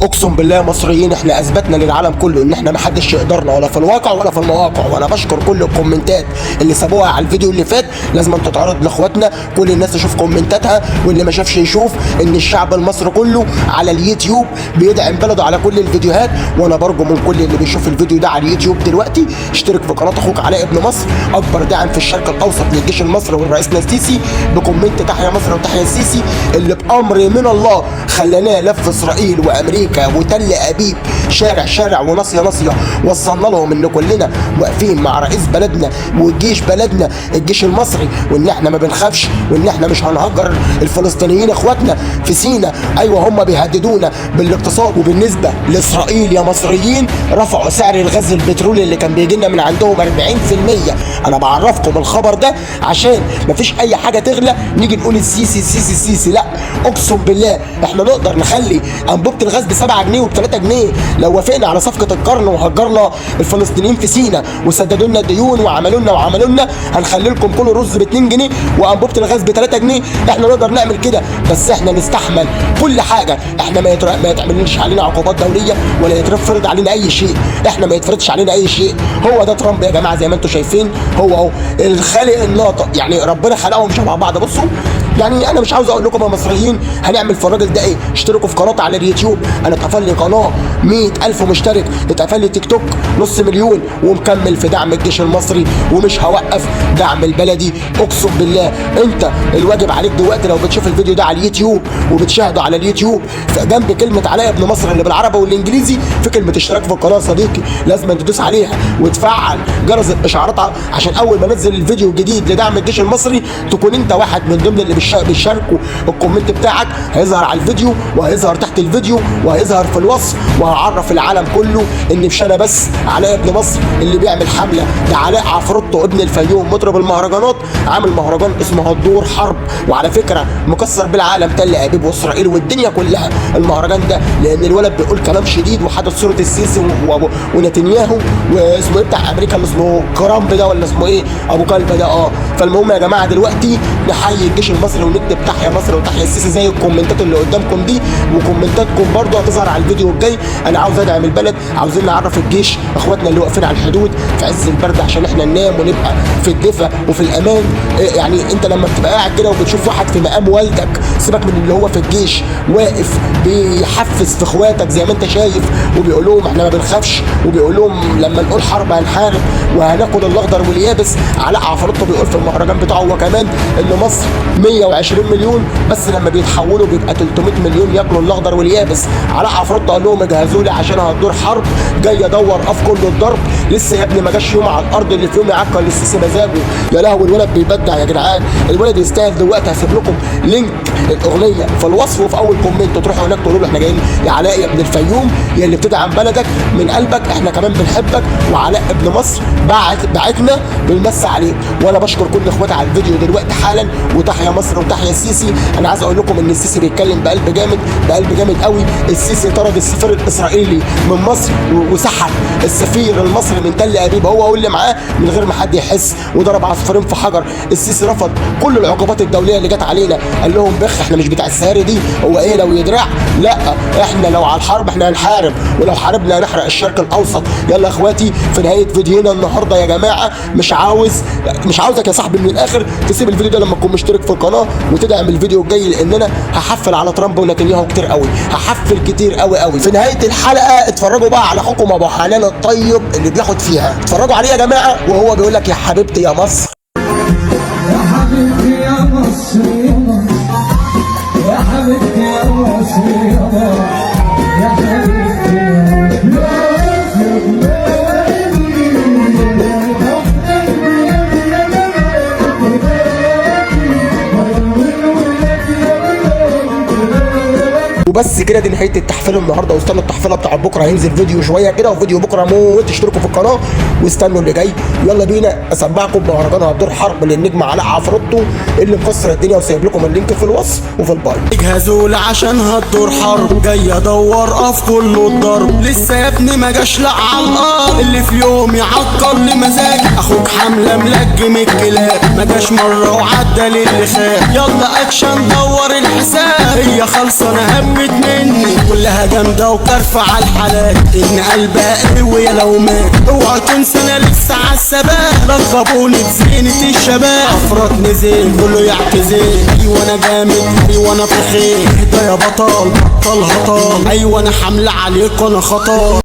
اقسم بالله مصريين احنا اثبتنا للعالم كله ان احنا محدش يقدرنا ولا في الواقع ولا في المواقع. وانا بشكر كل الكومنتات اللي سابوها على الفيديو اللي فات، لازم تتعرض لاخواتنا، كل الناس تشوف كومنتاتها، واللي ما شافش يشوف ان الشعب المصري كله على اليوتيوب بيدعم بلده على كل الفيديوهات. وانا برجو من كل اللي بيشوف الفيديو ده على اليوتيوب دلوقتي اشترك في قناه اخوك علاء ابن مصر، اكبر داعم في الشرق الاوسط للجيش المصري والرئيسنا السيسي، بكومنت تحيا مصر وتحيا السيسي اللي بامر من الله خلاناه لف اسرائيل وامريكا وتل ابيب شارع شارع وناصيه ناصيه، وصلنا لهم ان كلنا واقفين مع رئيس بلدنا وجيش بلدنا الجيش المصري، وان احنا ما بنخافش، وان احنا مش هنهجر الفلسطينيين اخواتنا في سينا. ايوه هم بيهددونا بالاقتصاد، وبالنسبه لاسرائيل يا مصريين رفعوا سعر الغاز البترولي اللي كان بيجي لنا من عندهم 40%. انا بعرفكم الخبر ده عشان مفيش اي حاجه تغلى نيجي نقول السيسي السيسي السيسي، لا اقسم بالله احنا نقدر نخلي انبوبه الغاز ب7 جنيه وب3 جنيه لو وافقنا على صفقه القرن وهجرنا الفلسطينيين في سينا وسددوا لنا الديون وعملوا لنا هنخلي لكم كل رز ب2 جنيه وانبوبه الغاز ب3 جنيه. احنا نقدر نعمل كده، بس احنا نستحمل كل حاجه. احنا ما يتعملش علينا عقوبات دوليه ولا يتفرض علينا اي شيء، احنا ما يتفرضش علينا اي شيء. هو ده ترامب يا جماعه زي ما انتم شايفين، هو الخالق الناطق، يعني ربنا خلقهم شبه بعض. بصوا يعني انا مش عاوز اقول لكم يا مصريين هنعمل في الراجل ده ايه. اشتركوا في قناتي على اليوتيوب، انا اتقفل لي قناه 100,000 مشترك، اتقفل لي تيك توك نص مليون، ومكمل في دعم الجيش المصري ومش هوقف دعم البلدي. اقسم بالله انت الواجب عليك دلوقتي لو بتشوف الفيديو ده على اليوتيوب وبتشاهده على اليوتيوب، فجنب كلمه علاء ابن مصر اللي بالعربي والانجليزي في كلمه اشتراك في القناه صديقي، لازم تدوس عليها وتفعل جرس الاشعارات عشان اول ما انزل الفيديو الجديد لدعم الجيش المصري تكون انت واحد من ضمن اللي بيشاركوا. الكومنت بتاعك هيظهر على الفيديو وهيظهر تحت الفيديو وهيظهر في الوصف، وهعرف العالم كله ان مش انا بس علاء ابن مصر اللي بيعمل حمله، ده علاء عفروتو ابن الفيوم مطرب المهرجانات عامل مهرجان اسمه هتدور حرب، وعلى فكره مكسر بالعالم تل ابيب واسرائيل والدنيا كلها المهرجان ده، لان الولد بيقول كلام شديد وحاطط صوره السيسي ونتنياهو واسمه ايه بتاع امريكا اللي اسمه كرامب ده ولا اسمه ايه ابو كلب ده. فالمهم يا جماعه دلوقتي نحيي الجيش المصري ونكتب تحيا مصر وتحيا السيسي زي الكومنتات اللي قدامكم دي، وكومنتاتكم برضه هتظهر على الفيديو الجاي. انا عاوز ادعم البلد، عاوزين نعرف الجيش اخواتنا اللي واقفين على الحدود في عز البرد عشان احنا ننام ونبقى في الدفء وفي الامان. يعني انت لما بتبقى قاعد كده وبتشوف واحد في مقام والدك، سيبك من اللي هو في الجيش واقف بيحفز في اخواتك زي ما انت شايف، وبيقول لهم احنا ما بنخافش، وبيقول لهم لما نقول حرب هنحارب وهناخد الاخضر واليابس. علاء عفروتو بيقول في المهرجان بتاعه هو كمان ان مصر 120 مليون بس لما بيتحولوا بيبقى 300 مليون ياكلوا الاخضر واليابس. علاء عفروتو قال لهم اجهزوا لي عشان هتدور حرب، جاي ادور اف كل الضرب، لسه يا ابني ما جاش يوم على الارض اللي في يوم يعكر للسيسي مزاجه. يا لهوي الولد بيبدع يا جدعان، الولد يستاهل. دلوقتي هسيب لكم لينك الاغنيه في الوصف وفي اول كومنت، تروحوا هناك تقولوا له احنا جايين يا علاء يا ابن الفيوم يا اللي بتدعم بلدك من قلبك، احنا كمان بنحبك، وعلاء ابن مصر بعتنا بنمسي عليك. وانا بشكر كل اخواتي على الفيديو دلوقتي حالا، وتحيا مصر وتحيا السيسي. انا عايز اقول لكم ان السيسي بيتكلم بقلب جامد، بقلب جامد قوي. السيسي طرد السفير الاسرائيلي من مصر وسحب السفير المصري من تل ابيب هو واللي معاه من غير ما حد يحس، وضرب عصفورين في حجر. السيسي رفض كل العقوبات الدوليه اللي جت علينا، قال لهم بخ احنا مش بتاع السهاري دي، هو ايه لو يدرع؟ لا احنا لو على الحرب احنا هنحارب، ولو حاربنا هنحرق الشرق الاوسط. يلا اخواتي في نهايه فيديونا النهارده يا جماعه مش عاوزك يا صاحبي من الاخر تسيب الفيديو ده لما تكون مشترك في القناه وتدعم الفيديو الجاي، لان انا هحفل على ترامب ونتنياهو كتير قوي، هحفل كتير قوي قوي. في نهايه الحلقه اتفرجوا بقى على اخوكم ابو حنان الطيب اللي بياخد فيها، اتفرجوا عليه يا جماعه وهو بيقول لك يا حبيبتي يا مصر. يا حبيبتي يا مصر يا حبيبتي يا مصر يا حبيبتي وبس كده دي نهايه التحفيل النهارده، واستنوا التحفيله بتاع بكره، هينزل فيديو شويه كده وفيديو بكره موت. اشتركوا في القناه واستنوا اللي جاي. يلا بينا اسمعكم مهرجان هتدور حرب للنجم علاء عفروتو اللي مكسر الدنيا، وسايب لكم اللينك في الوصف وفي الباي. اجهزوا لي عشان هتدور حرب، جاي ادور اف كله الضرب، لسه يا ابني ما جاش لا على الارض اللي في يوم يعكر لي مزاجي. اخوك حمله ملجم الكلاب ما جاش مره وعدى للي خاب، يلا اكشن دور الحساب، هي خالصه انا هبت مني كلها جامدة وكارفة على الحالات ان قلبها قوي لو مات. اوعى تنسى انا لسه عالثبات لقبوني بزينة الشباب. عفرات نزل كله يعتزل ايوه انا جامد ايوه انا فخير. اهدى يا بطل بطل هطال ايوه انا حملة عليك وانا خطر.